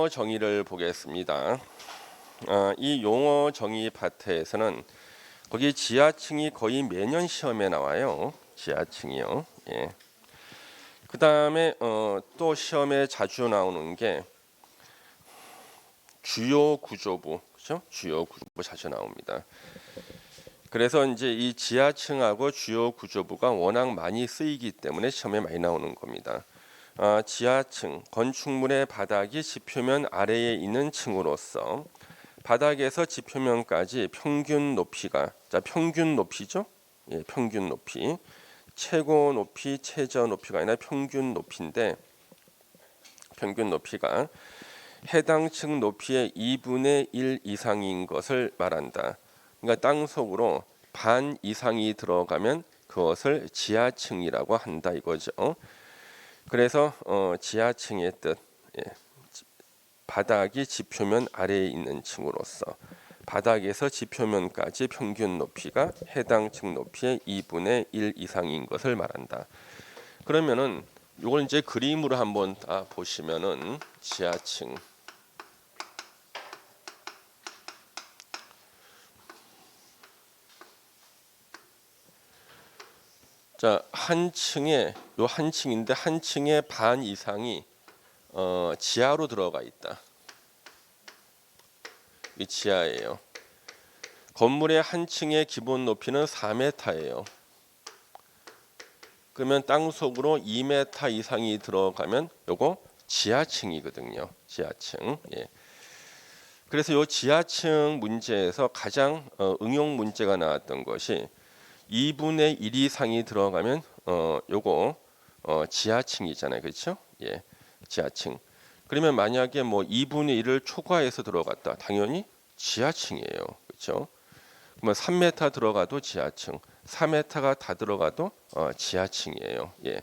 용어 정의를 보겠습니다. 이 용어 정의 파트에서는 거기 지하층이 거의 매년 시험에 나와요. 지하층이요. 예. 그 다음에 또 시험에 자주 나오는 게 주요 구조부, 그죠? 주요 구조부 자주 나옵니다. 그래서 이제 이 지하층하고 주요 구조부가 워낙 많이 쓰이기 때문에 시험에 많이 나오는 겁니다. 지하층, 건축물의 바닥이 지표면 아래에 있는 층으로서 바닥에서 지표면까지 평균 높이가, 자 평균 높이죠? 예, 평균 높이. 최고 높이, 최저 높이가 아니라 평균 높이인데 평균 높이가 해당 층 높이의 2분의 1 이상인 것을 말한다. 그러니까 땅 속으로 반 이상이 들어가면 그것을 지하층이라고 한다 이거죠. 그래서 지하층의 뜻, 예, 바닥이 지표면 아래에 있는 층으로서 바닥에서 지표면까지 평균 높이가 해당 층 높이의 2분의 1 이상인 것을 말한다. 그러면은 이걸 이제 그림으로 한번 보시면은 지하층, 자 한 층에 요 한 층인데 한 층의 반 이상이 지하로 들어가 있다. 이 지하예요. 건물의 한 층의 기본 높이는 4m예요. 그러면 땅 속으로 2m 이상이 들어가면 요거 지하층이거든요. 지하층. 예. 그래서 요 지하층 문제에서 가장 응용 문제가 나왔던 것이 2분의 1 이상이 들어가면 요거 지하층이잖아요. 그렇죠? 예. 지하층. 그러면 만약에 뭐 2분의 1을 초과해서 들어갔다. 당연히 지하층이에요. 그렇죠? 그러면 3m 들어가도 지하층, 4m가 다 들어가도 지하층이에요. 예.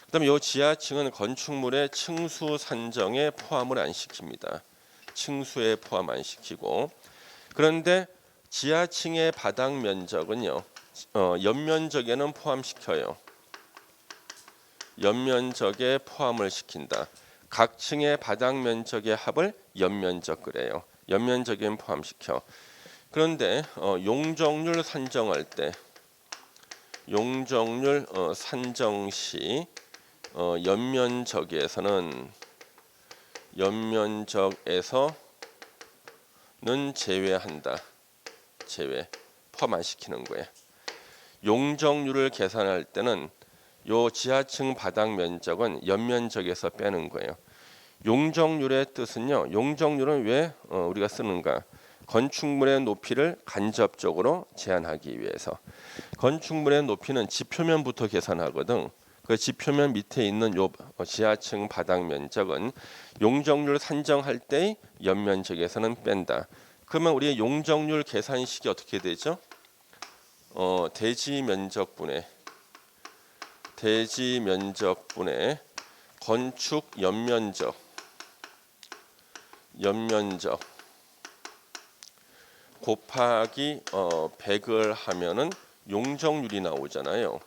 그다음에 이 지하층은 건축물의 층수 산정에 포함을 안 시킵니다. 층수에 포함 안 시키고, 그런데 지하층의 바닥 면적은요, 연면적에는 포함시켜요. 연면적에 포함을 시킨다. 각 층의 바닥 면적의 합을 연면적 그래요. 연면적에는 포함시켜. 그런데 용적률 산정할 때, 용적률 산정 시 연면적에서는 제외한다. 제외, 포함 안 시키는 거예요. 용적률을 계산할 때는 요 지하층 바닥 면적은 연면적에서 빼는 거예요. 용적률의 뜻은요. 용적률은 왜 우리가 쓰는가? 건축물의 높이를 간접적으로 제한하기 위해서. 건축물의 높이는 지표면부터 계산하거든. 그 지표면 밑에 있는 요 지하층 바닥 면적은 용적률 산정할 때의 연면적에서는 뺀다. 그러면 우리의 용적률 계산식이 어떻게 되죠? 대지 면적분의 건축 연면적 곱하기 100을 하면은 용적률이 나오잖아요.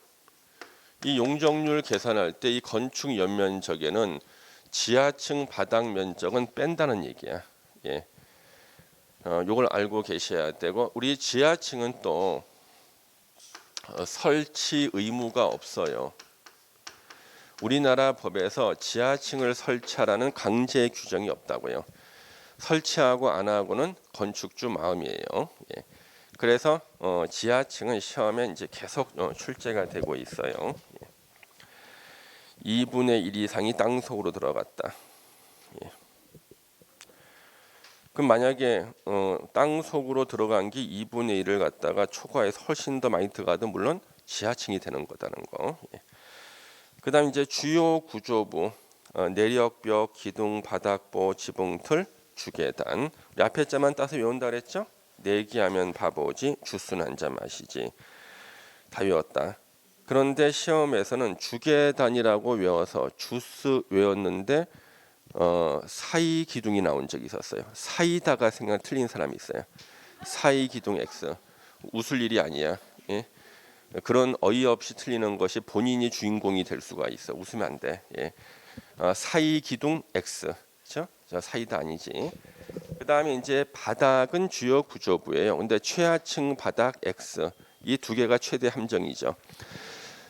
이 용적률 계산할 때 이 건축 연면적에는 지하층 바닥 면적은 뺀다는 얘기야. 예. 요걸 알고 계셔야 되고, 우리 지하층은 또 설치 의무가 없어요. 우리나라 법에서 지하층을 설치하라는 강제 규정이 없다고요. 설치하고 안 하고는 건축주 마음이에요. 예. 그래서 지하층은 시험에 이제 계속 출제가 되고 있어요. 예. 2분의 1 이상이 땅 속으로 들어갔다. 예. 그럼 만약에 땅 속으로 들어간 게 2분의 1을 갖다가 초과해서 훨씬 더 많이 들어가도 물론 지하층이 되는 거다는 거. 예. 그다음 이제 주요 구조부, 내력벽, 기둥, 바닥보, 지붕틀, 주계단. 우리 앞에 자만 따서 외운다 그랬죠? 내기하면 바보지, 주스는 한 잔 마시지. 다 외웠다. 그런데 시험에서는 주계단이라고 외워서 주스 외웠는데 사이 기둥이 나온 적이 있었어요. 사이다가 생각 틀린 사람이 있어요. 사이 기둥 X. 웃을 일이 아니야. 예? 그런 어이없이 틀리는 것이 본인이 주인공이 될 수가 있어. 웃으면 안 돼. 예. 사이 기둥 X. 그렇죠? 자, 사이다 아니지. 그다음에 이제 바닥은 주요 구조부예요. 근데 최하층 바닥 X 이 두 개가 최대 함정이죠.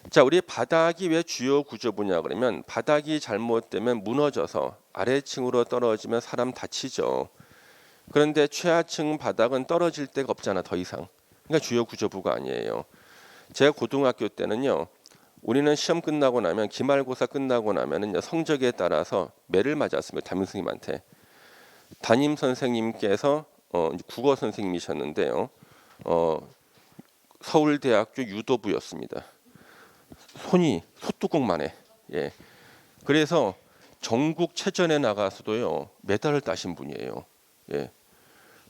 자, 우리 바닥이 왜 주요 구조부냐 그러면 바닥이 잘못되면 무너져서 아래층으로 떨어지면 사람 다치죠. 그런데 최하층 바닥은 떨어질 데가 없잖아, 더 이상. 그러니까 주요 구조부가 아니에요. 제가 고등학교 때는요. 우리는 시험 끝나고 나면 기말고사 끝나고 나면은 성적에 따라서 매를 맞았습니다. 담임 선생님한테. 담임 선생님께서 국어 선생님이셨는데요. 서울대학교 유도부였습니다. 손이 소뚜껑만 해. 예. 그래서 전국체전에 나가서도요 메달을 따신 분이에요. 예.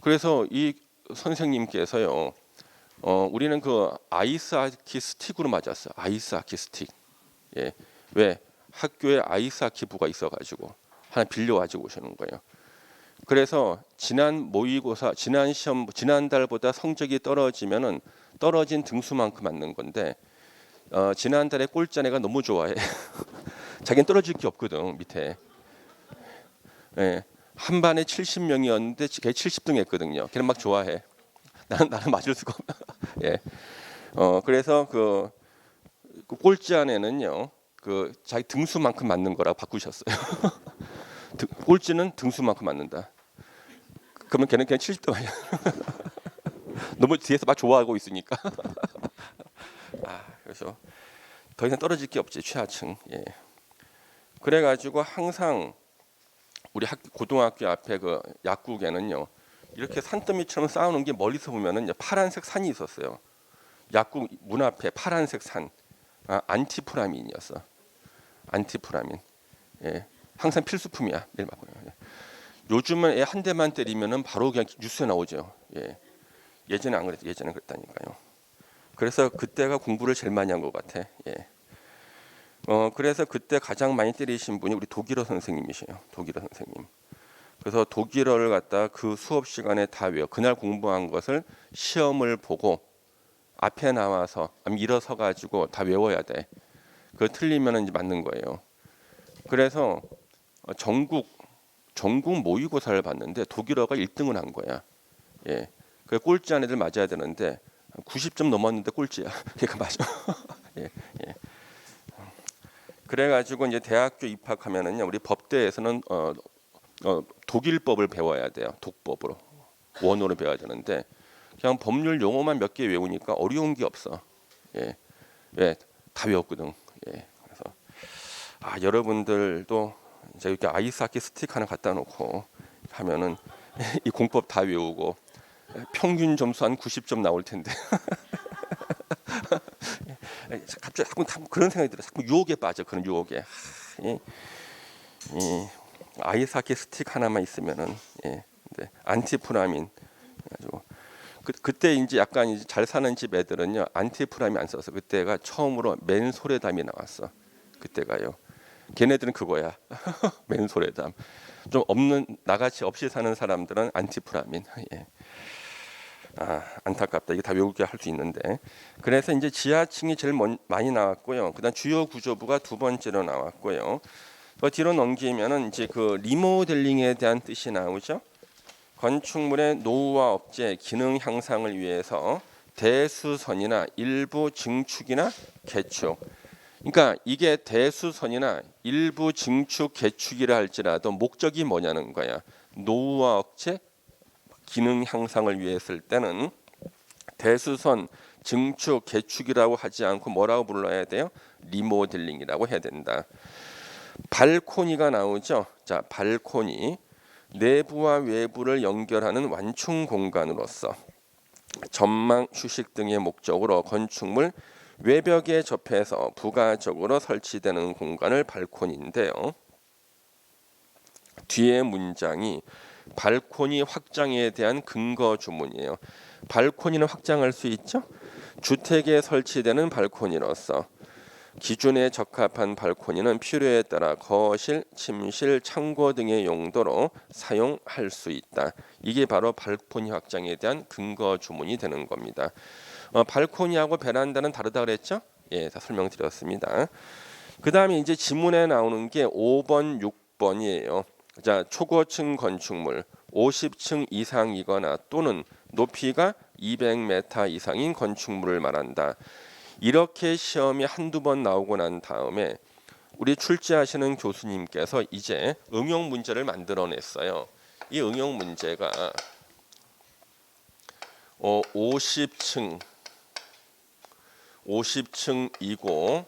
그래서 이 선생님께서요 우리는 그 아이스하키 스틱으로 맞았어요. 아이스하키 스틱. 예. 왜 학교에 아이스하키부가 있어가지고 하나 빌려가지고 오시는 거예요. 그래서 지난 모의고사, 지난 시험, 지난달보다 성적이 떨어지면은 떨어진 등수만큼 맞는 건데 지난달에 꼴찌내가 너무 좋아해. 자기는 떨어질 게 없거든 밑에. 예. 한 반에 70명이었는데 걔 70등 했거든요. 걔는 막 좋아해. 나는 맞을 수가 없나. 예. 그래서 그 꼴찌 안에는요. 그 자기 등수만큼 맞는 거라고 바꾸셨어요. 꼴찌는 등수만큼 맞는다. 그러면 걔는 그냥 70등 아니야. 너무 뒤에서 막 좋아하고 있으니까. 그래서 더 이상 떨어질 게 없지 최하층. 예. 그래가지고 항상 우리 고등학교 앞에 그 약국에는요. 이렇게 산더미처럼 쌓아놓은 게 멀리서 보면은 파란색 산이 있었어요. 약국 문 앞에 파란색 산. 안티프라민이었어. 안티프라민. 예. 항상 필수품이야. 매일 맞고요. 예. 요즘은 애 한 대만 때리면은 바로 그냥 뉴스에 나오죠. 예. 예전에 안 그랬, 예전에 그랬다니까요. 그래서 그때가 공부를 제일 많이 한 것 같아. 예. 그래서 그때 가장 많이 때리신 분이 우리 독일어 선생님이세요. 독일어 선생님. 그래서 독일어를 갖다 그 수업 시간에 다 외워. 그날 공부한 것을 시험을 보고 앞에 나와서 일어서 가지고 다 외워야 돼. 그거 틀리면은 이제 맞는 거예요. 그래서 전국 모의고사를 봤는데 독일어가 1등을 한 거야. 예. 그 꼴찌한 애들 맞아야 되는데 90점 넘었는데 꼴찌야. 그러니까 맞아. 예. 예. 그래가지고 이제 대학교 입학하면은요 우리 법대에서는 독일법을 배워야 돼요. 독법으로 원어로 배워야 되는데 그냥 법률 용어만 몇 개 외우니까 어려운 게 없어. 예, 예, 다 외웠거든. 예, 그래서 여러분들도 이제 이렇게 아이스하키 스틱 하나 갖다 놓고 하면은 이 공법 다 외우고 평균 점수 한 90점 나올 텐데. 갑자기 자꾸 그런 생각이 들어. 자꾸 유혹에 빠져. 그런 유혹에. 아이스하키 스틱 하나만 있으면은 안티프라민 가지고 그때 이제 약간 이제 잘 사는 집 애들은요 안티프라민 안 써서 그때가 처음으로 맨소레담이 나왔어. 그때가요. 걔네들은 그거야. 맨소레담. 좀 없는 나같이 없이 사는 사람들은 안티프라민. 예. 안타깝다. 이게 다 외우게 할 수 있는데. 그래서 이제 지하층이 제일 많이 나왔고요. 그다음 주요 구조부가 두 번째로 나왔고요. 뒤로 넘기면은 이제 그 리모델링에 대한 뜻이 나오죠. 건축물의 노후와 업재 기능 향상을 위해서 대수선이나 일부 증축이나 개축. 그러니까 이게 대수선이나 일부 증축 개축이라 할지라도 목적이 뭐냐는 거야. 노후와 업체 기능 향상을 위해 했을 때는 대수선, 증축, 개축이라고 하지 않고 뭐라고 불러야 돼요? 리모델링이라고 해야 된다. 발코니가 나오죠. 자, 발코니. 내부와 외부를 연결하는 완충 공간으로서 전망, 휴식 등의 목적으로 건축물 외벽에 접해서 부가적으로 설치되는 공간을 발코니인데요. 뒤에 문장이 발코니 확장에 대한 근거 주문이에요. 발코니는 확장할 수 있죠. 주택에 설치되는 발코니로서 기준에 적합한 발코니는 필요에 따라 거실, 침실, 창고 등의 용도로 사용할 수 있다. 이게 바로 발코니 확장에 대한 근거 주문이 되는 겁니다. 발코니하고 베란다는 다르다 그랬죠? 예, 다 설명드렸습니다. 그 다음에 이제 지문에 나오는 게 5번, 6번이에요. 자, 초고층 건축물 50층 이상이거나 또는 높이가 200m 이상인 건축물을 말한다. 이렇게 시험이 한두 번 나오고 난 다음에 우리 출제하시는 교수님께서 이제 응용 문제를 만들어냈어요. 이 응용 문제가 50층이고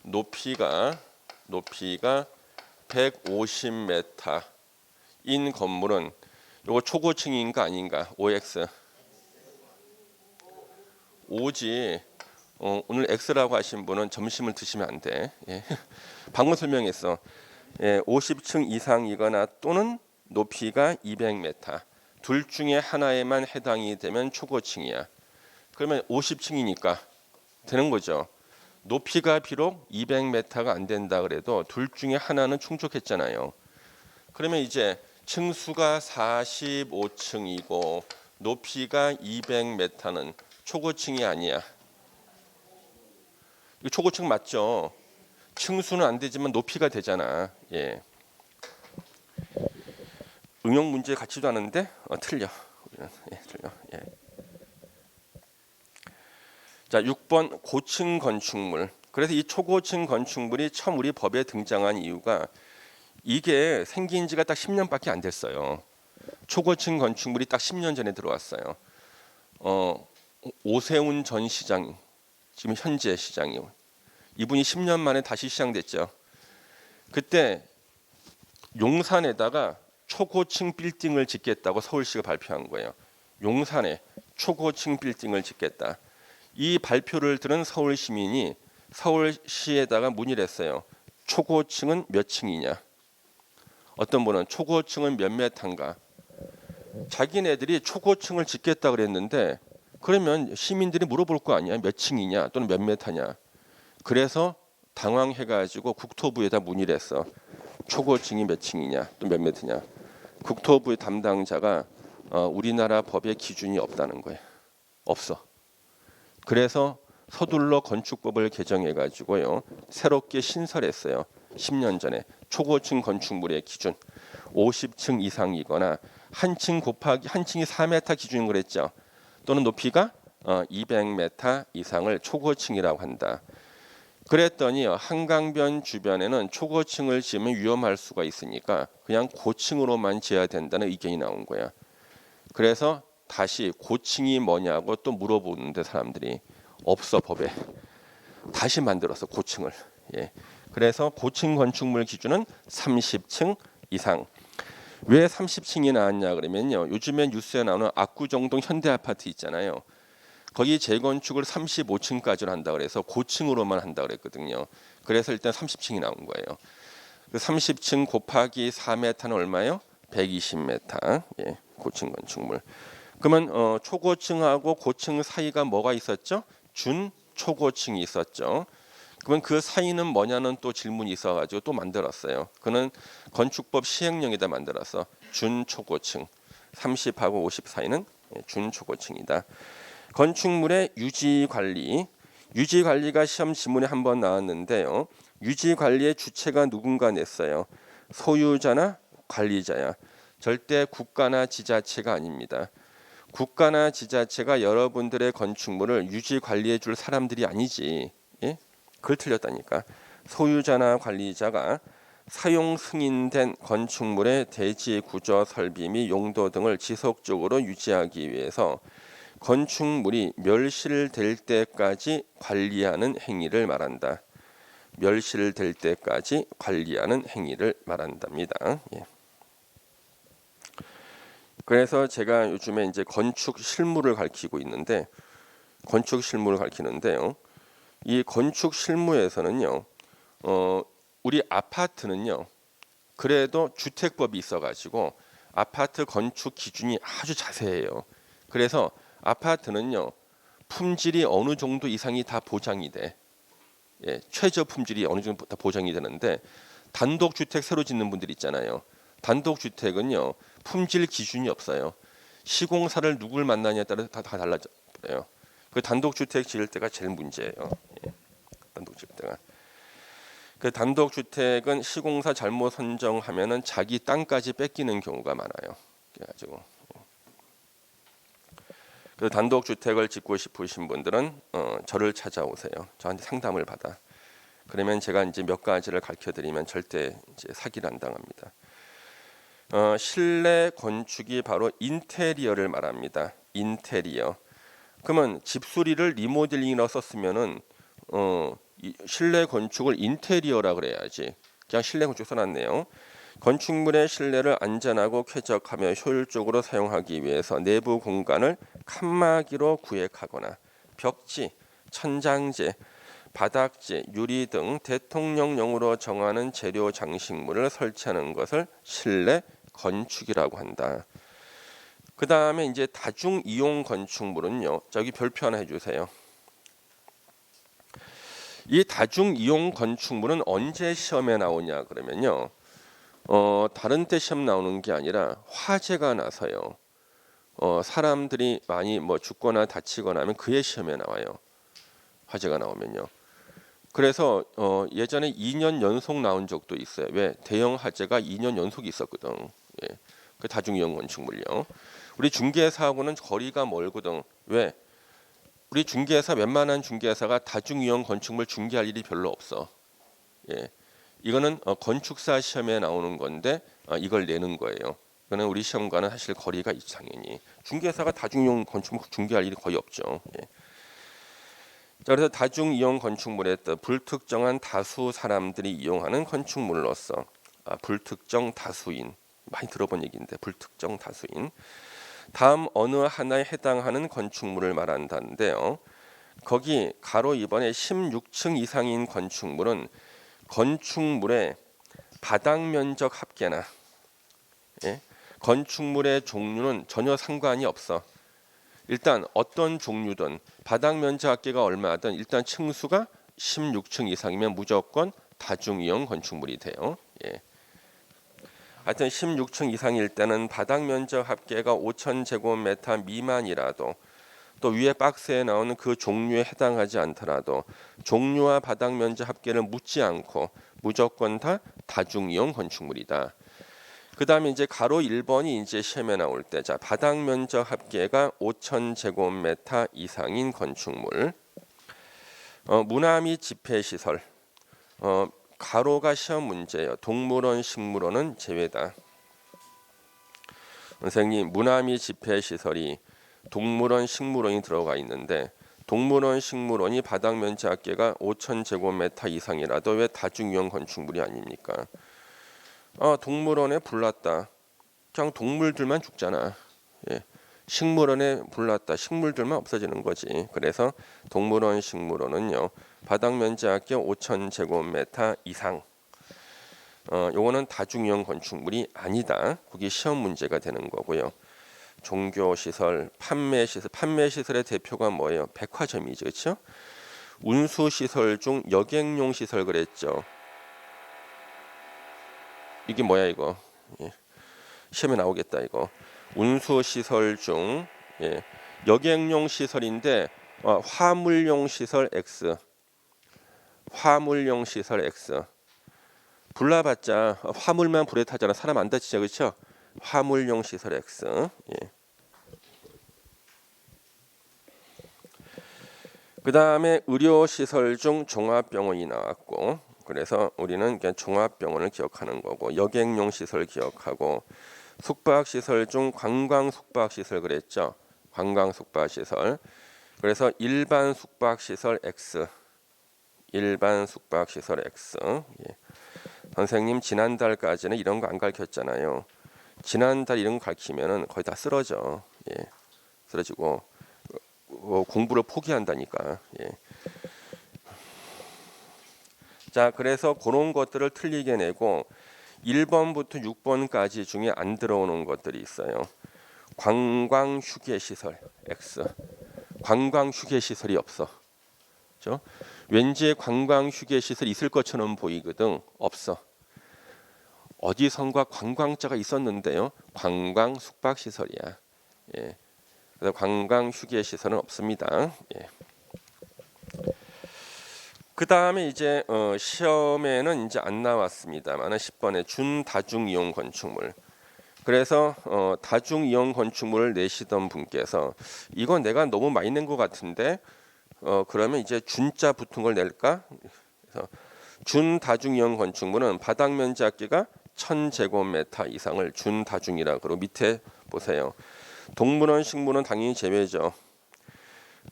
높이가 150m인 건물은 이거 초고층인가 아닌가? OX 오지. 오늘 X라고 하신 분은 점심을 드시면 안 돼. 예. 방금 설명했어. 예, 50층 이상이거나 또는 높이가 200m. 둘 중에 하나에만 해당이 되면 초고층이야. 그러면 50층이니까 되는 거죠. 높이가 비록 200m가 안 된다 그래도 둘 중에 하나는 충족했잖아요. 그러면 이제 층수가 45층이고 높이가 200m는 초고층이 아니야. 이거 초고층 맞죠? 층수는 안 되지만 높이가 되잖아. 예. 응용 문제 같지도 않은데 틀려. 예, 틀려. 예. 자, 6번 고층 건축물. 그래서 이 초고층 건축물이 처음 우리 법에 등장한 이유가 이게 생긴 지가 딱 10년밖에 안 됐어요. 초고층 건축물이 딱 10년 전에 들어왔어요. 오세훈 전 시장, 지금 현재 시장이요. 이분이 10년 만에 다시 시장됐죠. 그때 용산에다가 초고층 빌딩을 짓겠다고 서울시가 발표한 거예요. 용산에 초고층 빌딩을 짓겠다. 이 발표를 들은 서울 시민이 서울시에다가 문의를 했어요. 초고층은 몇 층이냐? 어떤 분은 초고층은 몇 메타인가? 자기네들이 초고층을 짓겠다 그랬는데 그러면 시민들이 물어볼 거 아니야? 몇 층이냐 또는 몇 메타냐? 그래서 당황해가지고 국토부에다 문의를 했어. 초고층이 몇 층이냐 또 몇 메트냐? 국토부의 담당자가 우리나라 법에 기준이 없다는 거예요. 없어. 그래서 서둘러 건축법을 개정해가지고요 새롭게 신설했어요. 10년 전에 초고층 건축물의 기준 50층 이상이거나 한 층 곱하기 한 층이 4m 기준인 거랬죠. 또는 높이가 200m 이상을 초고층이라고 한다. 그랬더니 한강변 주변에는 초고층을 지으면 위험할 수가 있으니까 그냥 고층으로만 지어야 된다는 의견이 나온 거야. 그래서 다시 고층이 뭐냐고 또 물어보는데 사람들이 없어 법에. 다시 만들어서 고층을. 예. 그래서 고층 건축물 기준은 30층 이상. 왜 30층이 나왔냐 그러면요. 요즘에 뉴스에 나오는 압구정동 현대아파트 있잖아요. 거기 재건축을 35층까지로 한다 그래서 고층으로만 한다 그랬거든요. 그래서 일단 30층이 나온 거예요. 그 30층 곱하기 4m는 얼마요? 120m. 예, 고층 건축물. 그러면 초고층하고 고층 사이가 뭐가 있었죠? 준 초고층이 있었죠. 그러면 그 사이는 뭐냐는 또 질문이 있어가지고 또 만들었어요. 그는 건축법 시행령에다 만들어서 준 초고층 30하고 50 사이는 준 초고층이다. 건축물의 유지 관리가 시험 지문에 한번 나왔는데요. 유지 관리의 주체가 누군가 냈어요. 소유자나 관리자야. 절대 국가나 지자체가 아닙니다. 국가나 지자체가 여러분들의 건축물을 유지 관리해 줄 사람들이 아니지. 예? 그걸 틀렸다니까. 소유자나 관리자가 사용 승인된 건축물의 대지 구조 설비 및 용도 등을 지속적으로 유지하기 위해서 건축물이 멸실될 때까지 관리하는 행위를 말한다. 멸실될 때까지 관리하는 행위를 말한답니다. 예. 그래서 제가 요즘에 이제 건축 실무를 가르치고 있는데 이 건축 실무에서는요, 우리 아파트는요, 그래도 주택법이 있어가지고 아파트 건축 기준이 아주 자세해요. 그래서 아파트는요, 품질이 어느 정도 이상이 다 보장이 돼. 예, 최저 품질이 어느 정도 다 보장이 되는데 단독 주택 새로 짓는 분들 있잖아요. 단독 주택은요, 품질 기준이 없어요. 시공사를 누굴 만나냐에 따라 다 달라져요. 그 단독 주택 지을 때가 제일 문제예요. 예, 단독 지을 때가. 그 단독주택은 시공사 잘못 선정하면은 자기 땅까지 뺏기는 경우가 많아요. 그래가지고 그 단독주택을 짓고 싶으신 분들은 저를 찾아오세요. 저한테 상담을 받아. 그러면 제가 이제 몇 가지를 가르쳐드리면 절대 이제 사기를 안 당합니다. 실내 건축이 바로 인테리어를 말합니다. 인테리어. 그러면 집수리를 리모델링이라고 썼으면은 실내 건축을 인테리어라 그래야지. 그냥 실내 건축 써놨네요. 건축물의 실내를 안전하고 쾌적하며 효율적으로 사용하기 위해서 내부 공간을 칸막이로 구획하거나 벽지, 천장재, 바닥재, 유리 등 대통령령으로 정하는 재료 장식물을 설치하는 것을 실내 건축이라고 한다. 그 다음에 이제 다중 이용 건축물은요. 저기 별표 하나 해주세요. 이 다중 이용 건축물은 언제 시험에 나오냐 그러면요. 다른 때 시험 나오는 게 아니라 화재가 나서요. 사람들이 많이 뭐 죽거나 다치거나 하면 그의 시험에 나와요. 화재가 나오면요. 그래서 예전에 2년 연속 나온 적도 있어요. 왜? 대형 화재가 2년 연속 있었거든. 예. 그 다중 이용 건축물요. 우리 중개사하고는 거리가 멀거든. 왜? 우리 중개사 웬만한 중개사가 다중 이용 건축물 중개할 일이 별로 없어. 예. 이거는 건축사 시험에 나오는 건데 이걸 내는 거예요. 이거는 우리 시험과는 사실 거리가 있죠, 당연히. 중개사가 다중이용 건축물 중개할 일이 거의 없죠. 예. 자, 그래서 다중이용 건축물에 불특정한 다수 사람들이 이용하는 건축물로서 불특정 다수인 많이 들어본 얘기인데 불특정 다수인 다음 어느 하나에 해당하는 건축물을 말한다는데요. 거기 가로 2번에 16층 이상인 건축물은 건축물의 바닥 면적 합계나 건축물의 종류는 전혀 상관이 없어. 일단 어떤 종류든 바닥 면적 합계가 얼마든 일단 층수가 16층 이상이면 무조건 다중이용 건축물이 돼요. 예. 하여튼 16층 이상일 때는 바닥 면적 합계가 5,000제곱미터 미만이라도 또 위에 박스에 나오는 그 종류에 해당하지 않더라도 종류와 바닥 면적 합계를 묻지 않고 무조건 다 다중이용 건축물이다. 그 다음에 이제 가로 1번이 이제 시험에 나올 때, 자, 바닥 면적 합계가 5,000제곱미터 이상인 건축물, 문화 및 집회 시설, 가로가 시험 문제예요. 동물원, 식물원은 제외다. 선생님, 문화 및 집회 시설이 동물원, 식물원이 들어가 있는데 동물원, 식물원이 바닥 면적 합계가 5,000제곱미터 이상이라도 왜 다중이용 건축물이 아닙니까? 동물원에 불 났다. 그냥 동물들만 죽잖아. 예. 식물원에 불 났다. 식물들만 없어지는 거지. 그래서 동물원, 식물원은요. 바닥 면적 합계 5,000제곱미터 이상. 요거는 다중이용 건축물이 아니다. 그게 시험 문제가 되는 거고요. 종교시설, 판매시설, 판매시설의 대표가 뭐예요? 백화점이죠. 그렇죠? 운수시설 중 여객용 시설 그랬죠. 이게 뭐야 이거? 예. 시험에 나오겠다 이거. 운수시설 중 여객용 시설인데 화물용 시설 X. 화물용 시설 X. 불나봤자 화물만 불에 타잖아. 사람 안 다치죠. 그렇죠? 화물용 시설 X. 예. 그 다음에 의료시설 중 종합병원이 나왔고 그래서 우리는 그냥 종합병원을 기억하는 거고 여객용 시설 기억하고 숙박시설 중 관광 숙박시설 그랬죠. 관광 숙박시설. 그래서 일반 숙박시설 X. 일반 숙박시설 X. 예. 선생님 지난달까지는 이런 거 안 가르쳤잖아요. 지난달 이런 거 가르치면은 거의 다 쓰러져. 예. 쓰러지고 공부를 포기한다니까. 예. 자, 그래서 그런 것들을 틀리게 내고 1번부터 6번까지 중에 안 들어오는 것들이 있어요. 관광 휴게 시설 X. 관광 휴게 시설이 없어. 그렇죠? 왠지 관광 휴게 시설 있을 것처럼 보이거든. 없어. 어디선가 관광자가 있었는데요. 관광 숙박 시설이야. 예. 그래서 관광 휴게 시설은 없습니다. 예. 그 그 다음에 이제 시험에는 이제 안 나왔습니다만은 10번에 준다중이용 건축물. 그래서 다중이용 건축물을 내시던 분께서 이건 내가 너무 많이 낸 것 같은데 그러면 이제 준자 붙은 걸 낼까? 그래서 준다중이용 건축물은 바닥 면적기가 1000제곱미터 이상을 준다중이라고. 그리고 밑에 보세요. 동물원, 식물원 당연히 제외죠.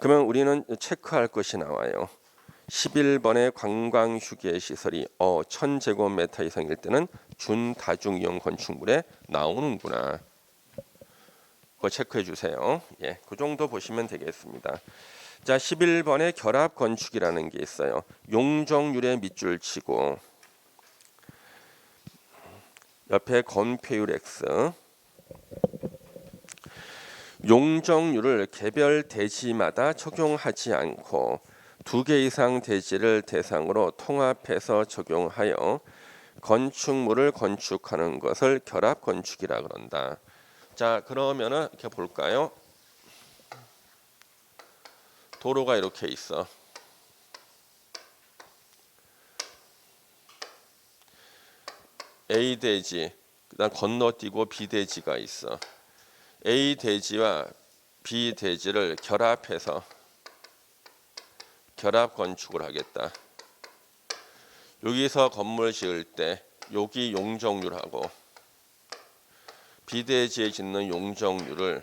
그러면 우리는 체크할 것이 나와요. 11번의 관광휴게시설이 1000제곱미터 이상일 때는 준다중이용 건축물에 나오는구나. 그거 체크해 주세요. 예, 그 정도 보시면 되겠습니다. 자, 11번에 결합건축이라는 게 있어요. 용적률의 밑줄 치고 옆에 건폐율 X. 용적률을 개별 대지마다 적용하지 않고 2개 이상 대지를 대상으로 통합해서 적용하여 건축물을 건축하는 것을 결합건축이라 그런다. 자, 그러면은 이렇게 볼까요? 도로가 이렇게 있어. A 대지, 그다음 건너뛰고 B 대지가 있어. A 대지와 B 대지를 결합해서 결합 건축을 하겠다. 여기서 건물 지을 때 여기 용적률하고 B 대지에 짓는 용적률을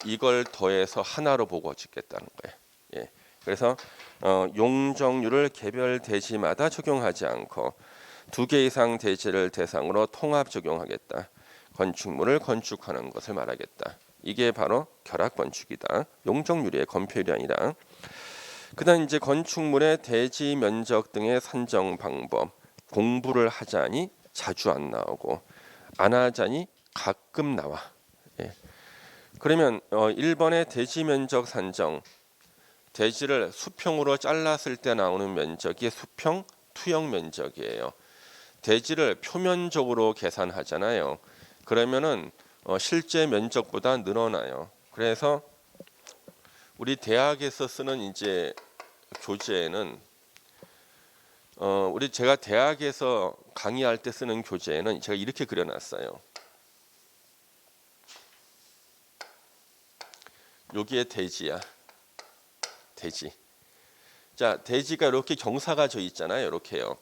이걸 더해서 하나로 보고 짓겠다는 거예요. 예. 그래서 용적률을 개별 대지마다 적용하지 않고 2개 이상 대지를 대상으로 통합 적용하겠다. 건축물을 건축하는 것을 말하겠다. 이게 바로 결합 건축이다. 용적률의 건폐율이 아니라. 그다음 이제 건축물의 대지 면적 등의 산정 방법 공부를 하자니 자주 안 나오고 안 하자니 가끔 나와. 예. 그러면 1번의 대지 면적 산정, 대지를 수평으로 잘랐을 때 나오는 면적이 수평 투영 면적이에요. 대지를 표면적으로 계산하잖아요. 그러면은 실제 면적보다 늘어나요. 그래서 우리 대학에서 쓰는 이제 교재에는 제가 대학에서 강의할 때 쓰는 교재에는 제가 이렇게 그려놨어요. 여기에 대지야. 대지. 자, 대지가 이렇게 경사가 져 있잖아요. 이렇게요.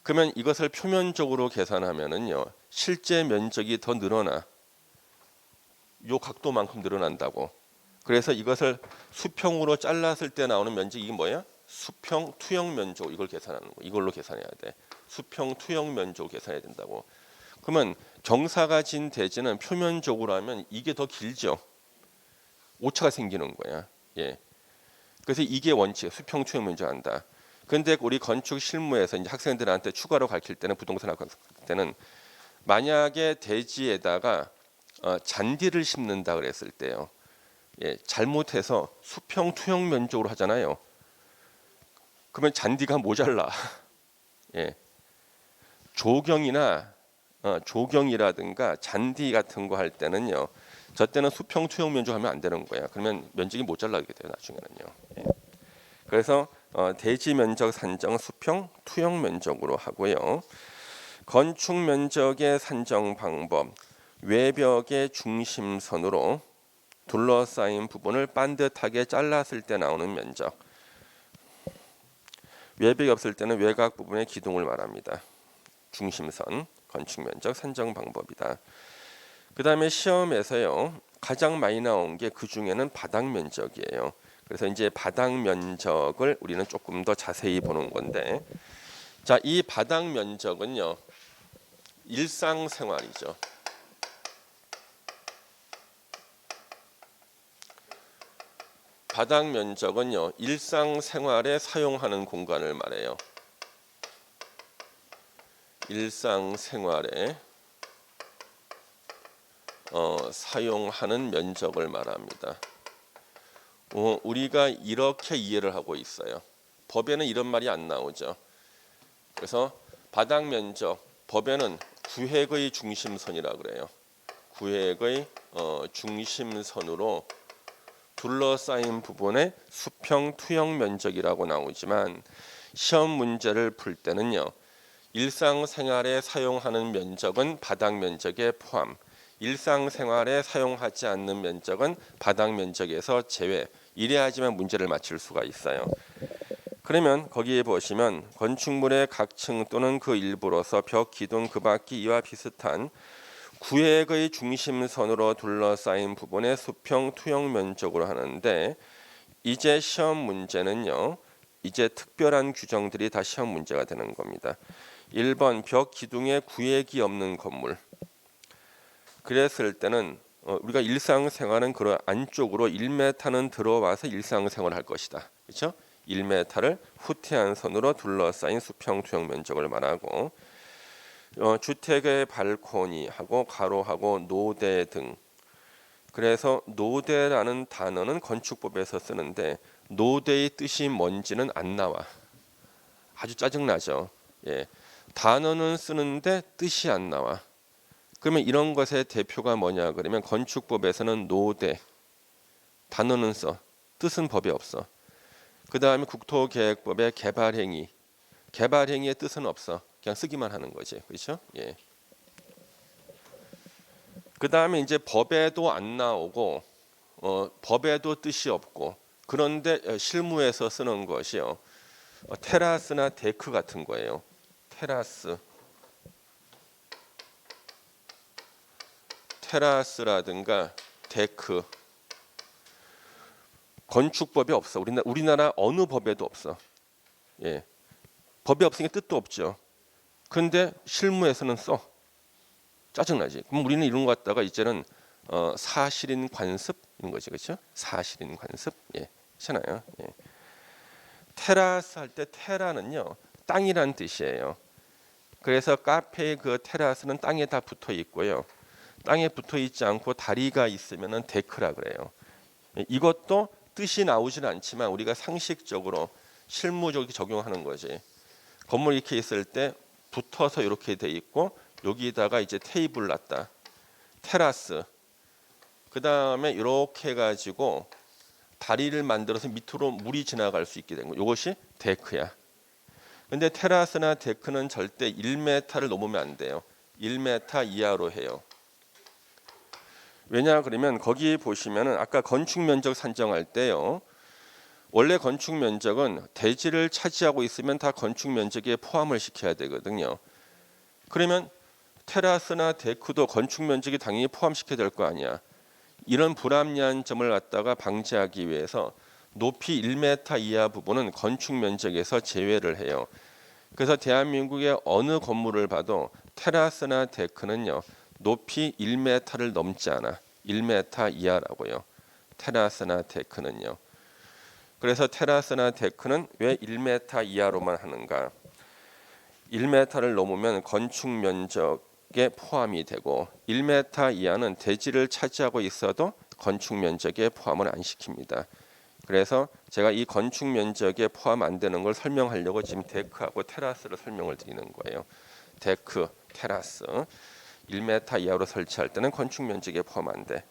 그러면 이것을 표면적으로 계산하면은요. 실제 면적이 더 늘어나. 요 각도만큼 늘어난다고. 그래서 이것을 수평으로 잘랐을 때 나오는 면적이 이게 뭐야? 수평 투영 면적. 이걸 계산하는 거. 이걸로 계산해야 돼. 수평 투영 면적 계산해야 된다고. 그러면 경사가 진 대지는 표면적으로 하면 이게 더 길죠. 오차가 생기는 거야. 예. 그래서 이게 원칙, 수평 투영 면적 한다. 근데 우리 건축 실무에서 이제 학생들한테 추가로 가르칠 때는 부동산 학할 때는 만약에 대지에다가 잔디를 심는다 그랬을 때요. 예, 잘못해서 수평 투영 면적으로 하잖아요. 그러면 잔디가 모자라. 예. 조경이라든가 잔디 같은 거 할 때는요. 저 때는 수평 투영 면적 하면 안 되는 거야. 그러면 면적이 모자라게 돼요. 나중에는요. 예. 그래서 대지 면적 산정 수평 투영 면적으로 하고요. 건축 면적의 산정 방법 외벽의 중심선으로 둘러싸인 부분을 반듯하게 잘랐을 때 나오는 면적. 외벽이 없을 때는 외곽 부분의 기둥을 말합니다. 중심선 건축 면적 산정 방법이다. 그 다음에 시험에서요 가장 많이 나온 게 그 중에는 바닥 면적이에요. 그래서 이제 바닥 면적을 우리는 조금 더 자세히 보는 건데, 자, 이 바닥 면적은요 일상생활이죠. 바닥 면적은요 일상생활에 사용하는 공간을 말해요. 일상생활에 사용하는 면적을 말합니다. 우리가 이렇게 이해를 하고 있어요. 법에는 이런 말이 안 나오죠. 그래서 바닥 면적, 법에는 구획의 중심선이라고 그래요. 구획의 중심선으로 둘러싸인 부분의 수평 투영 면적이라고 나오지만 시험 문제를 풀 때는요. 일상생활에 사용하는 면적은 바닥 면적에 포함, 일상생활에 사용하지 않는 면적은 바닥 면적에서 제외. 이래야지만 문제를 맞출 수가 있어요. 그러면 거기에 보시면 건축물의 각 층 또는 그 일부로서 벽, 기둥, 그 밖이 이와 비슷한 구획의 중심선으로 둘러싸인 부분의 수평 투영 면적으로 하는데 이제 시험 문제는요. 이제 특별한 규정들이 다 시험 문제가 되는 겁니다. 1번 벽 기둥에 구획이 없는 건물. 그랬을 때는 우리가 일상생활은 그런 안쪽으로 1m는 들어와서 일상생활을 할 것이다. 그렇죠? 1m를 후퇴한 선으로 둘러싸인 수평 투영 면적을 말하고 주택의 발코니하고 가로하고 노대 등. 그래서 노대라는 단어는 건축법에서 쓰는데 노대의 뜻이 뭔지는 안 나와. 아주 짜증나죠. 예. 단어는 쓰는데 뜻이 안 나와. 그러면 이런 것의 대표가 뭐냐 그러면 건축법에서는 노대 단어는 써. 뜻은 법에 없어. 그 다음에 국토계획법의 개발행위. 개발행위의 뜻은 없어. 그냥 쓰기만 하는 거지. 그렇죠? 예. 그 다음에 이제 법에도 안 나오고 법에도 뜻이 없고 그런데 실무에서 쓰는 것이요. 테라스나 데크 같은 거예요. 테라스라든가 데크. 건축법이 없어. 우리나라 어느 법에도 없어. 예. 법이 없으니까 뜻도 없죠. 그런데 실무에서는 써. 짜증나지. 그럼 우리는 이런 거 갖다가 이제는 사실인 관습인 거지, 그렇죠? 사실인 관습. 예, 괜찮아요. 예. 테라스 할 때 테라는요 땅이란 뜻이에요. 그래서 카페의 그 테라스는 땅에 다 붙어 있고요. 땅에 붙어 있지 않고 다리가 있으면은 데크라 그래요. 이것도 뜻이 나오지는 않지만 우리가 상식적으로 실무적으로 적용하는 거지. 건물 이렇게 있을 때 붙어서 이렇게 돼 있고 여기다가 이제 테이블 놨다. 테라스. 그 다음에 이렇게 해가지고 다리를 만들어서 밑으로 물이 지나갈 수 있게 된 거. 이것이 데크야. 근데 테라스나 데크는 절대 1m를 넘으면 안 돼요. 1m 이하로 해요. 왜냐 그러면 거기 보시면은 아까 건축 면적 산정할 때요. 원래 건축 면적은 대지를 차지하고 있으면 다 건축 면적에 포함을 시켜야 되거든요. 그러면 테라스나 데크도 건축 면적이 당연히 포함시켜야 될 거 아니야. 이런 불합리한 점을 갖다가 방지하기 위해서 높이 1m 이하 부분은 건축 면적에서 제외를 해요. 그래서 대한민국의 어느 건물을 봐도 테라스나 데크는요. 높이 1m를 넘지 않아. 1m 이하라고요. 테라스나 데크는요. 그래서 테라스나 데크는 왜 1m 이하로만 하는가? 1m를 넘으면 건축 면적에 포함이 되고 1m 이하는 대지를 차지하고 있어도 건축 면적에 포함을 안 시킵니다. 그래서 제가 이 건축 면적에 포함 안 되는 걸 설명하려고 지금 데크하고 테라스를 설명을 드리는 거예요. 데크, 테라스 1m 이하로 설치할 때는 건축 면적에 포함 안 돼.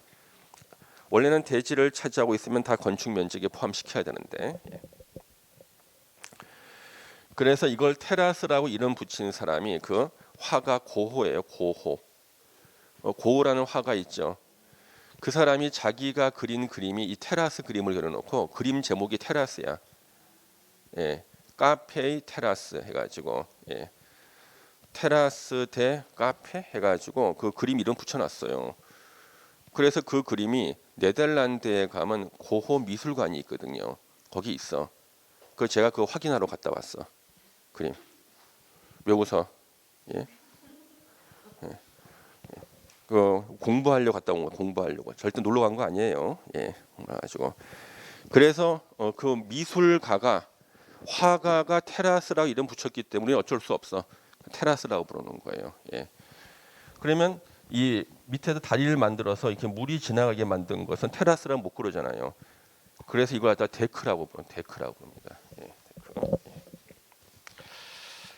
원래는 대지를 차지하고 있으면 다 건축 면적에 포함시켜야 되는데 그래서 이걸 테라스라고 이름 붙인 사람이 그 화가 고호예요. 고호. 고호라는 화가 있죠. 그 사람이 자기가 그린 그림이 이 테라스 그림을 그려놓고 그림 제목이 테라스야. 예, 카페의 테라스 해가지고 예, 테라스 대 카페 해가지고 그 그림 이름 붙여놨어요. 그래서 그 그림이 네덜란드에 가면 고호 미술관이 있거든요. 거기 있어. 그 제가 그거 확인하러 갔다 왔어. 그림. 왜 웃어? 예? 그 공부하려고 갔다 온 거 공부하려고 절대 놀러 간 거 아니에요. 예, 가지고 그래서 그 미술가가 화가가 테라스라고 이름 붙였기 때문에 어쩔 수 없어 테라스라고 부르는 거예요. 예. 그러면 이 밑에서 다리를 만들어서 이렇게 물이 지나가게 만든 것은 테라스라고 못 그러잖아요. 그래서 이걸 갖다 데크라고 부릅니다. 예, 데크.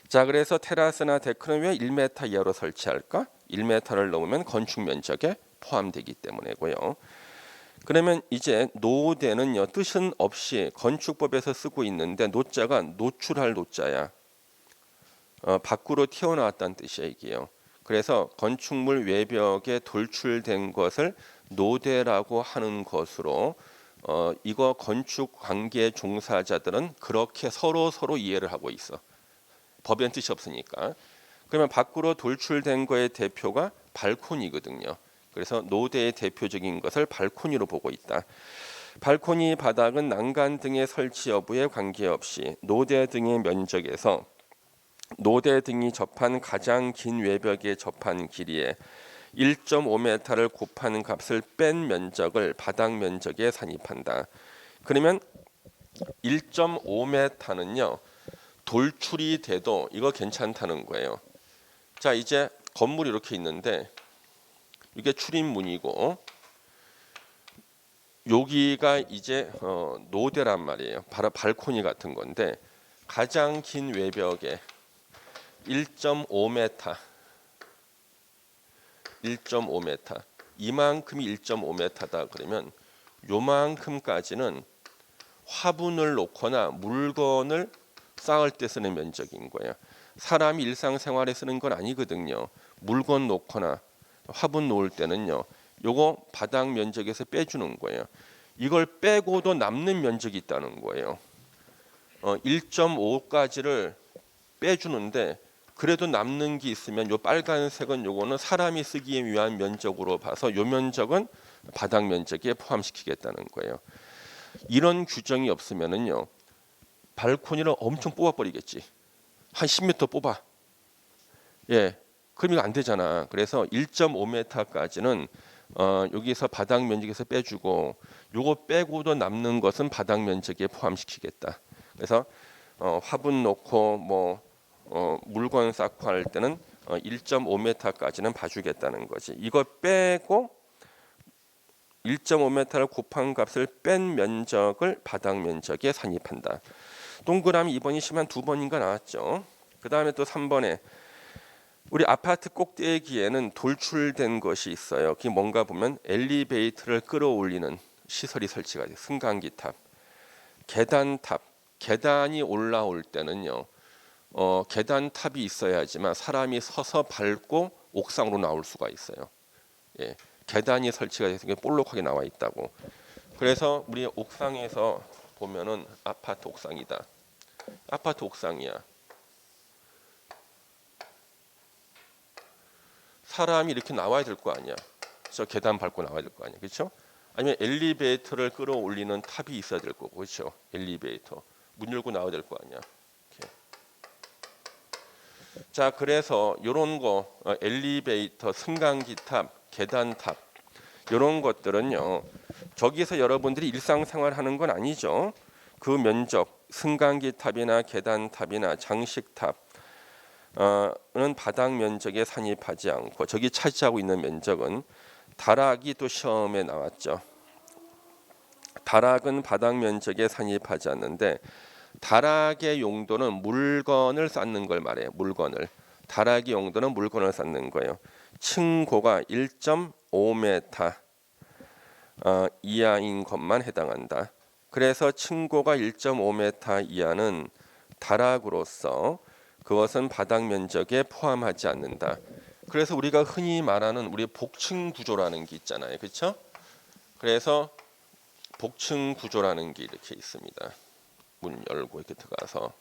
자, 그래서 테라스나 데크는 왜 1m 이하로 설치할까? 1m를 넘으면 건축 면적에 포함되기 때문이고요. 그러면 이제 노대는요, 뜻은 없이 건축법에서 쓰고 있는데 노자가 노출할 노자야. 밖으로 튀어나왔다는 뜻이야 이게요. 그래서 건축물 외벽에 돌출된 것을 노대라고 하는 것으로 이거 건축 관계 종사자들은 그렇게 서로 이해를 하고 있어. 법엔 뜻이 없으니까. 그러면 밖으로 돌출된 거의 대표가 발코니거든요. 그래서 노대의 대표적인 것을 발코니로 보고 있다. 발코니 바닥은 난간 등의 설치 여부에 관계없이 노대 등의 면적에서 노대 등이 접한 가장 긴 외벽에 접한 길이에 1.5m를 곱하는 값을 뺀 면적을 바닥 면적에 산입한다. 그러면 1.5m는요. 돌출이 돼도 이거 괜찮다는 거예요. 자, 이제 건물이 이렇게 있는데 이게 출입문이고 여기가 이제 노대란 말이에요. 바로 발코니 같은 건데 가장 긴 외벽에 1.5m 이만큼이 1.5m다 그러면 요만큼까지는 화분을 놓거나 물건을 쌓을 때 쓰는 면적인 거예요. 사람이 일상생활에 쓰는 건 아니거든요. 물건 놓거나 화분 놓을 때는요. 요거 바닥 면적에서 빼주는 거예요. 이걸 빼고도 남는 면적이 있다는 거예요. 1.5까지를 빼주는데 그래도 남는 게 있으면 요 빨간색은 요거는 사람이 쓰기 위한 면적으로 봐서 요 면적은 바닥 면적에 포함시키겠다는 거예요. 이런 규정이 없으면은요. 발코니를 엄청 뽑아버리겠지. 한 10m 뽑아. 예. 그럼 이거 안 되잖아. 그래서 1.5m까지는 여기서 바닥 면적에서 빼주고 요거 빼고도 남는 것은 바닥 면적에 포함시키겠다. 그래서 화분 놓고 뭐 물건 쌓고 할 때는 1.5m까지는 봐주겠다는 거지. 이거 빼고 1.5m를 곱한 값을 뺀 면적을 바닥 면적에 산입한다. 동그라미 2번이 심한 2번인가 나왔죠. 그 다음에 또 3번에 우리 아파트 꼭대기에는 돌출된 것이 있어요. 그게 뭔가 보면 엘리베이터를 끌어올리는 시설이 설치가 돼요. 승강기탑, 계단탑. 계단이 올라올 때는요. 계단탑이 있어야지만 사람이 서서 밟고 옥상으로 나올 수가 있어요. 예, 계단이 설치가 돼서 볼록하게 나와 있다고. 그래서 우리 옥상에서 보면은 아파트 옥상이다. 아파트 옥상이야. 사람이 이렇게 나와야 될 거 아니야. 저 계단 밟고 나와야 될 거 아니야. 그렇죠? 아니면 엘리베이터를 끌어올리는 탑이 있어야 될 거고. 그렇죠? 엘리베이터. 문 열고 나와야 될 거 아니야. 이렇게. 자, 그래서 요런 거 엘리베이터, 승강기탑, 계단탑 요런 것들은요. 저기서 여러분들이 일상생활 하는 건 아니죠. 그 면적, 승강기탑이나 계단탑이나 장식탑 는 바닥 면적에 산입하지 않고 저기 차지하고 있는 면적은 다락이 또 시험에 나왔죠. 다락은 바닥 면적에 산입하지 않는데 다락의 용도는 물건을 쌓는 걸 말해요. 물건을. 다락의 용도는 물건을 쌓는 거예요. 층고가 1.5m 이하인 것만 해당한다. 그래서 층고가 1.5m 이하는 다락으로서 그것은 바닥 면적에 포함하지 않는다. 그래서 우리가 흔히 말하는 우리 복층 구조라는 게 있잖아요. 그렇죠? 그래서 복층 구조라는 게 이렇게 있습니다. 문 열고 이렇게 들어가서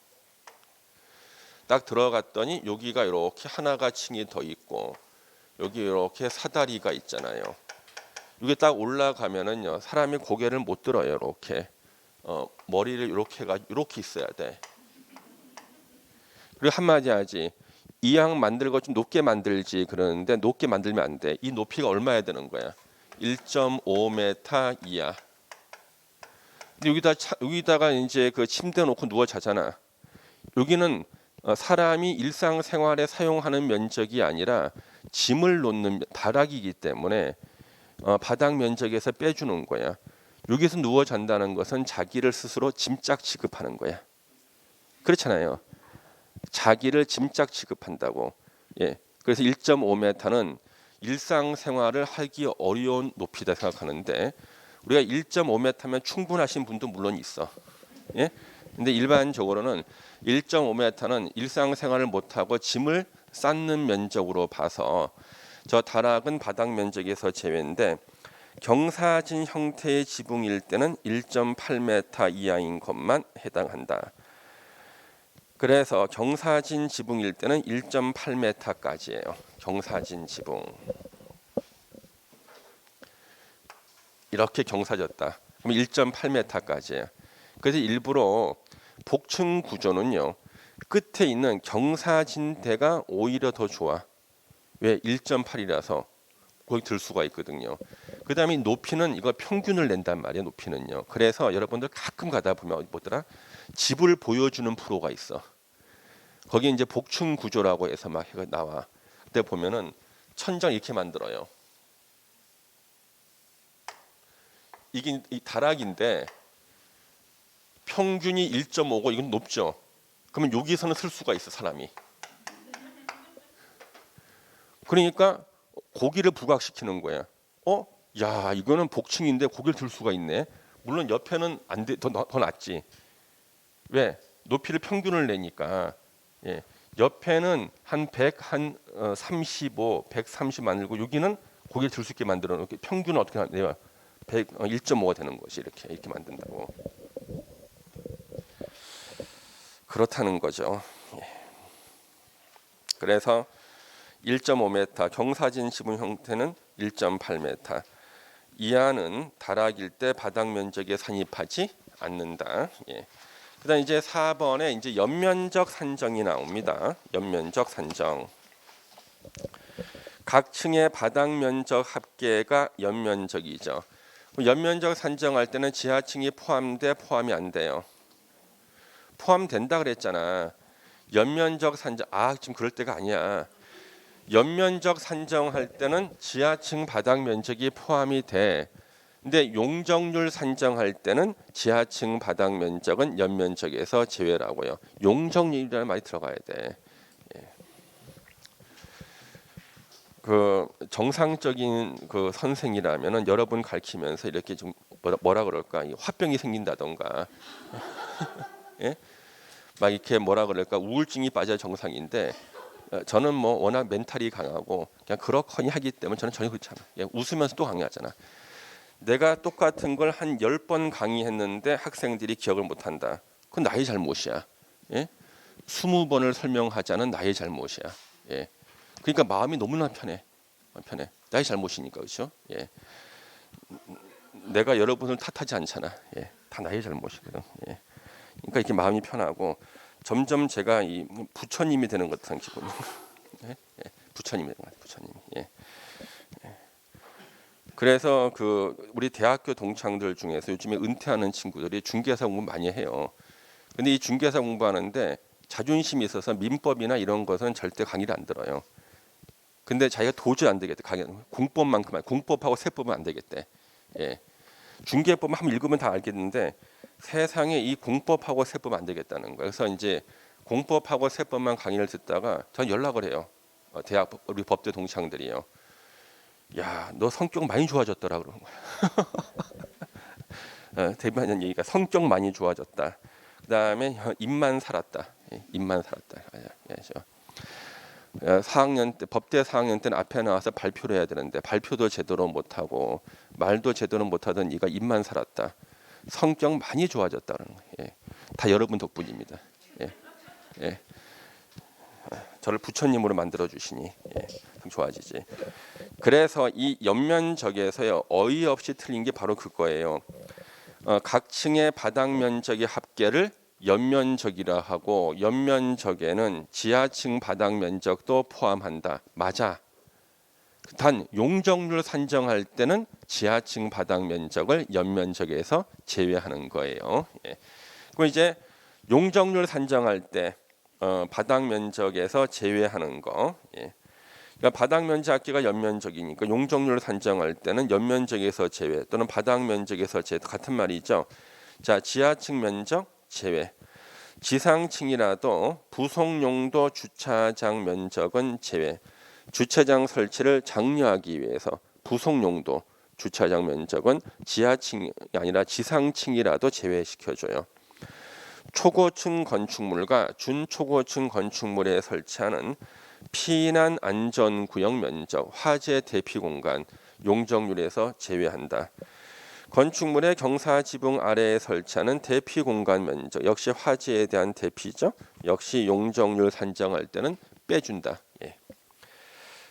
딱 들어갔더니 여기가 이렇게 하나가 층이 더 있고 여기 이렇게 사다리가 있잖아요. 이게 딱 올라가면은요 사람이 고개를 못 들어요. 이렇게 머리를 이렇게 있어야 돼. 그리고 한마디 하지. 이왕 만들고 좀 높게 만들지 그러는데 높게 만들면 안 돼. 이 높이가 얼마야 되는 거야? 1.5m 이하. 근데 여기다가 이제 그 침대 놓고 누워 자잖아. 여기는 사람이 일상생활에 사용하는 면적이 아니라 짐을 놓는 다락이기 때문에 바닥 면적에서 빼주는 거야. 여기서 누워 잔다는 것은 자기를 스스로 짐짝 취급하는 거야. 그렇잖아요. 자기를 짐짝 취급한다고. 예. 그래서 1.5m는 일상생활을 하기 어려운 높이다 생각하는데 우리가 1.5m면 충분하신 분도 물론 있어. 예? 근데 일반적으로는 1.5m는 일상생활을 못하고 짐을 쌓는 면적으로 봐서 저 다락은 바닥 면적에서 제외인데 경사진 형태의 지붕일 때는 1.8m 이하인 것만 해당한다. 그래서 경사진 지붕일 때는 1.8m까지예요. 경사진 지붕. 이렇게 경사졌다. 그럼 1.8m까지예요. 그래서 일부러 복층 구조는요. 끝에 있는 경사진대가 오히려 더 좋아. 왜? 1.8이라서 거기 들 수가 있거든요. 그 다음에 높이는 이거 평균을 낸단 말이에요. 높이는요. 그래서 여러분들 가끔 가다 보면 뭐더라? 집을 보여주는 프로가 있어. 거기 이제 복층 구조라고 해서 막 나와. 그때 보면은 천장 이렇게 만들어요. 이게 이 다락인데 평균이 1.5고 이건 높죠. 그러면 여기서는 쓸 수가 있어 사람이. 그러니까 고기를 부각시키는 거야. 야 이거는 복층인데 고기를 들 수가 있네. 물론 옆에는 안 돼, 더 낫지. 왜? 높이를 평균을 내니까. 예. 옆에는 한 100, 한 35, 130 만들고 여기는 고기를 들 수 있게 만들어 놓고 평균은 어떻게 내요? 1.5가 되는 것이 이렇게 만든다고. 그렇다는 거죠. 예. 그래서 1.5m 경사진 지붕 형태는 1.8m 이하는 다락일 때 바닥 면적에 산입하지 않는다. 예. 그다음 이제 4번에 이제 연면적 산정이 나옵니다. 연면적 산정. 각 층의 바닥 면적 합계가 연면적이죠. 연면적 산정할 때는 지하층이 포함돼 포함이 안 돼요. 포함된다 그랬잖아. 연면적 산정 지금 그럴 때가 아니야. 연면적 산정할 때는 지하층 바닥 면적이 포함이 돼. 근데 용적률 산정할 때는 지하층 바닥 면적은 연면적에서 제외라고요. 용적률이라는 말이 들어가야 돼. 예. 그 정상적인 그 선생이라면은 여러분 가르치면서 이렇게 좀 뭐라 그럴까 화병이 생긴다던가, 예? 막 이렇게 뭐라 그럴까 우울증이 빠져 정상인데. 저는 뭐 워낙 멘탈이 강하고 그냥 그렇거니 하기 때문에 저는 전혀 그렇지 않아. 예, 웃으면서 또 강의하잖아. 내가 똑같은 걸 한 10번 강의했는데 학생들이 기억을 못한다. 그건 나의 잘못이야. 예? 20번을 설명하자는 나의 잘못이야. 예. 그러니까 마음이 너무나 편해. 나의 잘못이니까 그렇죠. 예. 내가 여러분을 탓하지 않잖아. 예. 다 나의 잘못이거든. 예. 그러니까 이렇게 마음이 편하고 점점 제가 이 부처님이 되는 것 같은 기분. 예? 예. 부처님이 되는 것 같아요. 부처님. 예. 예. 그래서 그 우리 대학교 동창들 중에서 요즘에 은퇴하는 친구들이 중개사 공부 많이 해요. 근데 이 중개사 공부하는데 자존심이 있어서 민법이나 이런 것은 절대 강의를 안 들어요. 근데 자기가 도저히 안 되겠대. 공법만큼만 공법하고 세법은 안 되겠대. 예. 중개법 한번 읽으면 다 알겠는데 세상에 이 공법하고 세법 안 되겠다는 거예요. 그래서 이제 공법하고 세법만 강의를 듣다가 전 연락을 해요. 대학 우리 법대 동창들이요. 야, 너 성격 많이 좋아졌더라 그러는 거야. 대부분 얘기가 성격 많이 좋아졌다. 그다음에 입만 살았다. 입만 살았다. 그렇죠. 4학년 때 법대 4학년 때는 앞에 나와서 발표를 해야 되는데 발표도 제대로 못하고 말도 제대로 못하던 네가 입만 살았다. 성격 많이 좋아졌다는 거예요. 예. 다 여러분 덕분입니다. 예. 예. 저를 부처님으로 만들어 주시니 예. 좋아지지. 그래서 이 연면적에서요 어이없이 틀린 게 바로 그거예요. 각 층의 바닥 면적의 합계를 연면적이라 하고 연면적에는 지하층 바닥 면적도 포함한다. 맞아. 단 용적률 산정할 때는 지하층 바닥 면적을 연면적에서 제외하는 거예요. 예. 그럼 이제 용적률 산정할 때 바닥 면적에서 제외하는 거. 예. 그러니까 바닥 면적 합계가 연면적이니까 용적률을 산정할 때는 연면적에서 제외 또는 바닥 면적에서 제외 같은 말이죠. 자, 지하층 면적 제외. 지상층이라도 부속용도 주차장 면적은 제외. 주차장 설치를 장려하기 위해서 부속용도 주차장 면적은 지하층이 아니라 지상층이라도 제외시켜줘요. 초고층 건축물과 준초고층 건축물에 설치하는 피난 안전구역 면적, 화재 대피 공간, 용적률에서 제외한다. 건축물의 경사 지붕 아래에 설치하는 대피 공간 면적, 역시 화재에 대한 대피죠. 역시 용적률 산정할 때는 빼준다. 예.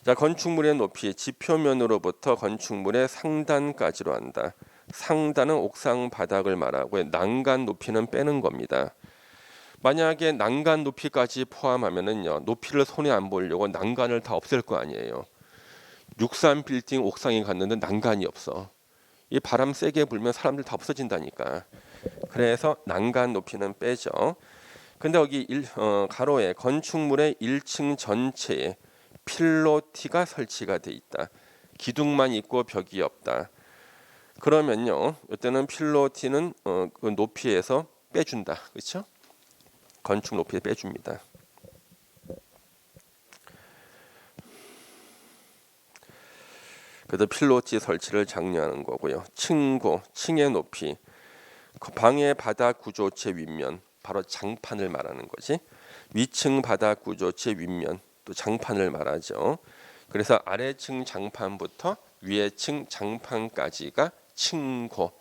자, 건축물의 높이 지표면으로부터 건축물의 상단까지로 한다. 상단은 옥상 바닥을 말하고 난간 높이는 빼는 겁니다. 만약에 난간 높이까지 포함하면은요, 높이를 손에 안 보려고 난간을 다 없앨 거 아니에요. 63 빌딩 옥상에 갔는데 난간이 없어. 이 바람 세게 불면 사람들 다 없어진다니까. 그래서 난간 높이는 빼죠. 근데 여기 가로에 건축물의 1층 전체에 필로티가 설치가 돼 있다. 기둥만 있고 벽이 없다. 그러면요, 이때는 필로티는 그 높이에서 빼준다. 그렇죠? 건축 높이에 빼줍니다. 그래서 필로티 설치를 장려하는 거고요. 층고, 층의 높이, 방의 바닥 구조체 윗면, 바로 장판을 말하는 거지. 위층 바닥 구조체 윗면, 또 장판을 말하죠. 그래서 아래층 장판부터 위에층 장판까지가 층고.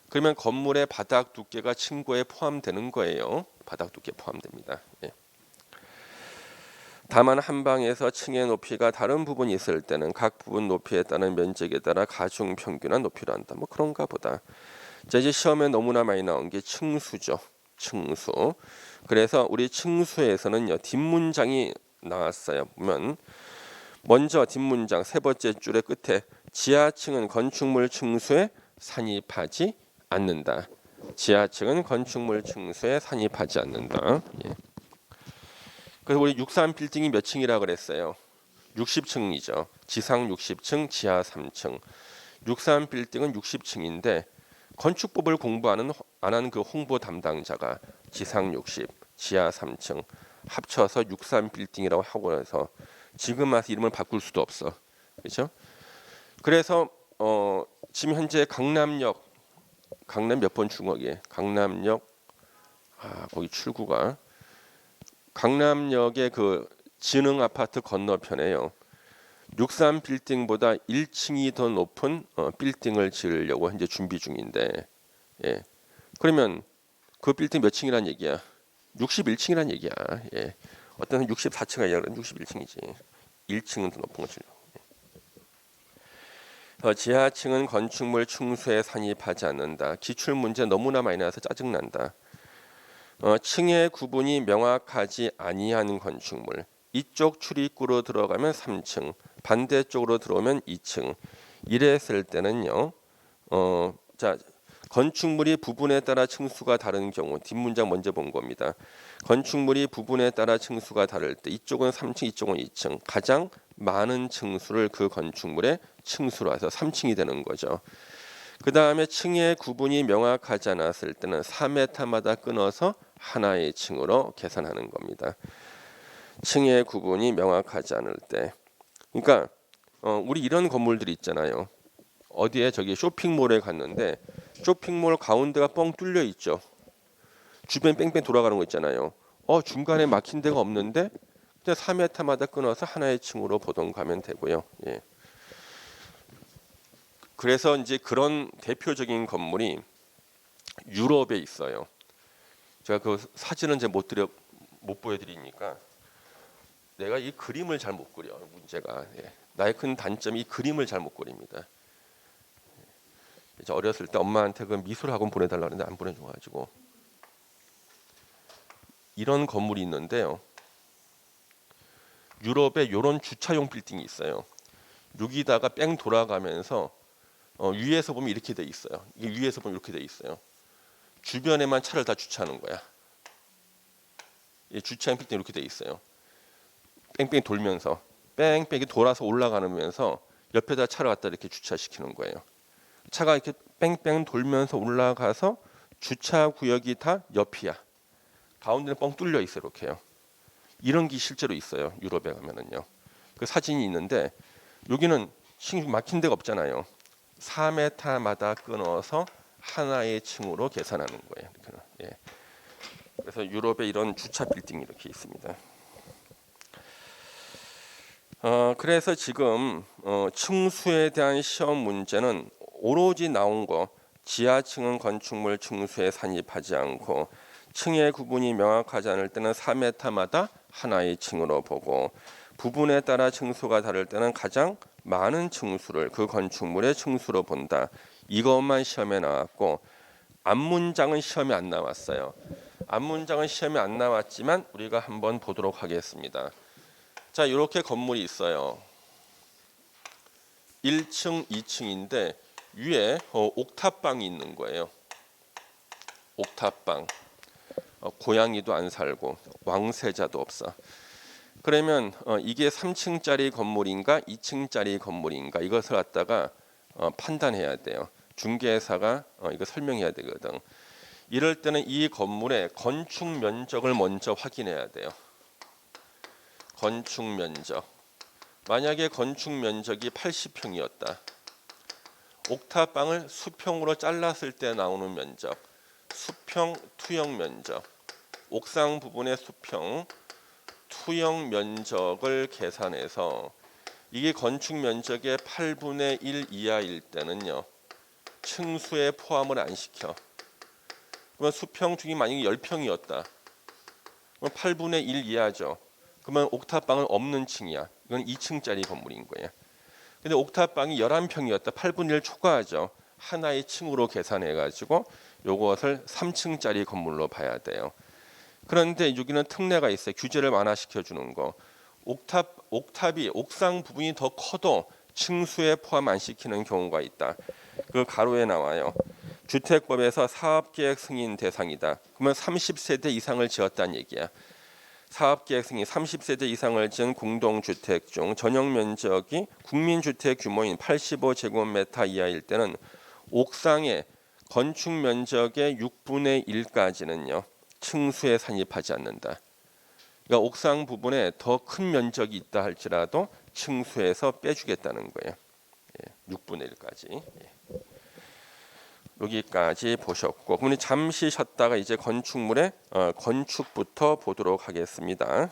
그러면 건물의 바닥 두께가 층고에 포함되는 거예요. 바닥 두께 포함됩니다. 예. 다만 한 방에서 층의 높이가 다른 부분이 있을 때는 각 부분 높이에 따른 면적에 따라 가중 평균한 높이로 한다. 뭐 그런가 보다. 자, 이제 시험에 너무나 많이 나온 게 층수죠. 층수. 그래서 우리 층수에서는요, 뒷문장이 나왔어요. 보면 먼저 뒷문장 세 번째 줄의 끝에 지하층은 건축물 층수에 산입하지 않는다. 지하층은 건축물 층수에 산입하지 않는다. 예. 그래서 우리 63 빌딩이 몇 층이라 그랬어요? 60층이죠. 지상 60층, 지하 3층. 63 빌딩은 60층인데 건축법을 공부 안 하는 그 홍보 담당자가 지상 60, 지하 3층 합쳐서 63 빌딩이라고 하고 해서 지금 와서 이름을 바꿀 수도 없어. 그렇죠? 그래서 지금 현재 강남 몇 번 중역이에요? 강남역 거기 출구가 강남역의 그 진흥 아파트 건너편에요. 63 빌딩보다 1층이 더 높은 빌딩을 지으려고 현재 준비 중인데, 예. 그러면 그 빌딩 몇 층이란 얘기야? 61층이란 얘기야. 예. 어떤 64층이 아니라 61층이지. 1층은 더 높은 거죠. 지하층은 건축물 층수에 산입하지 않는다. 기출 문제 너무나 많이 나와서 짜증난다. 층의 구분이 명확하지 아니한 건축물. 이쪽 출입구로 들어가면 3층, 반대쪽으로 들어오면 2층. 이랬을 때는요. 자, 건축물이 부분에 따라 층수가 다른 경우, 뒷문장 먼저 본 겁니다. 건축물이 부분에 따라 층수가 다를 때 이쪽은 3층, 이쪽은 2층. 가장 많은 층수를 그 건축물의 층수로 해서 3층이 되는 거죠. 그 다음에 층의 구분이 명확하지 않았을 때는 4m마다 끊어서 하나의 층으로 계산하는 겁니다. 층의 구분이 명확하지 않을 때. 그러니까 우리 이런 건물들이 있잖아요. 어디에 저기 쇼핑몰에 갔는데 쇼핑몰 가운데가 뻥 뚫려 있죠. 주변 뺑뺑 돌아가는 거 있잖아요. 중간에 막힌 데가 없는데 그냥 4m마다 끊어서 하나의 층으로 보통 가면 되고요. 예. 그래서 이제 그런 대표적인 건물이 유럽에 있어요. 제가 그 사진은 이제 못 보여드리니까 내가 이 그림을 잘 못 그려. 문제가 나의 큰 단점이 이 그림을 잘 못 그립니다. 이제 어렸을 때 엄마한테 그 미술학원 보내달라고 했는데 안 보내줘가지고 이런 건물이 있는데요. 유럽에 이런 주차용 빌딩이 있어요. 여기다가 뺑 돌아가면서 위에서 보면 이렇게 돼 있어요. 이게 위에서 보면 이렇게 돼 있어요. 주변에만 차를 다 주차하는 거야. 주차용 빌딩 이렇게 돼 있어요. 뺑뺑 돌면서 뺑뺑이 돌아서 올라가면서 옆에다 차를 갖다 이렇게 주차시키는 거예요. 차가 이렇게 뺑뺑 돌면서 올라가서 주차 구역이 다 옆이야. 가운데는 뻥 뚫려 있어 이렇게요. 이런 게 실제로 있어요. 유럽에 가면은요. 그 사진이 있는데 여기는 막힌 데가 없잖아요. 4m마다 끊어서 하나의 층으로 계산하는 거예요. 예. 그래서 유럽에 이런 주차 빌딩이 이렇게 있습니다. 그래서 지금 층수에 대한 시험 문제는 오로지 나온 거 지하층은 건축물 층수에 산입하지 않고 층의 구분이 명확하지 않을 때는 4m마다 하나의 층으로 보고 부분에 따라 층수가 다를 때는 가장 많은 층수를 그 건축물의 층수로 본다. 이것만 시험에 나왔고 앞문장은 시험에 안 나왔어요. 앞문장은 시험에 안 나왔지만 우리가 한번 보도록 하겠습니다. 자, 이렇게 건물이 있어요. 1층, 2층인데 위에 옥탑방이 있는 거예요. 옥탑방. 고양이도 안 살고 왕세자도 없어. 그러면 이게 3층짜리 건물인가 2층짜리 건물인가 이것을 갖다가 판단해야 돼요. 중개사가 이거 설명해야 되거든. 이럴 때는 이 건물의 건축 면적을 먼저 확인해야 돼요. 건축 면적. 만약에 건축 면적이 80평이었다. 옥탑방을 수평으로 잘랐을 때 나오는 면적. 수평 투영 면적. 옥상 부분의 수평 투영 면적을 계산해서 이게 건축 면적의 8분의 1 이하일 때는요. 층수에 포함을 안 시켜. 그러면 수평 중이 만약에 10평이었다. 그럼 8분의 1 이하죠. 그러면 옥탑방은 없는 층이야. 이건 2층짜리 건물인 거예요. 근데 옥탑방이 11평이었다. 8분의 1 초과하죠. 하나의 층으로 계산해 가지고 요것을 3층짜리 건물로 봐야 돼요. 그런데 여기는 특례가 있어요. 규제를 완화시켜 주는 거. 옥탑이 옥상 부분이 더 커도 층수에 포함 안 시키는 경우가 있다. 그 가로에 나와요. 주택법에서 사업계획 승인 대상이다. 그러면 30세대 이상을 지었다는 얘기야. 사업계획 승인 30세대 이상을 지은 공동주택 중 전용 면적이 국민주택 규모인 85제곱미터 이하일 때는 옥상의 건축 면적의 6분의 1까지는요. 층수에 산입하지 않는다. 그러니까 옥상 부분에 더 큰 면적이 있다 할지라도 층수에서 빼주겠다는 거예요. 6분의 1까지. 여기까지 보셨고, 그러면 잠시 쉬었다가 이제 건축물의 건축부터 보도록 하겠습니다.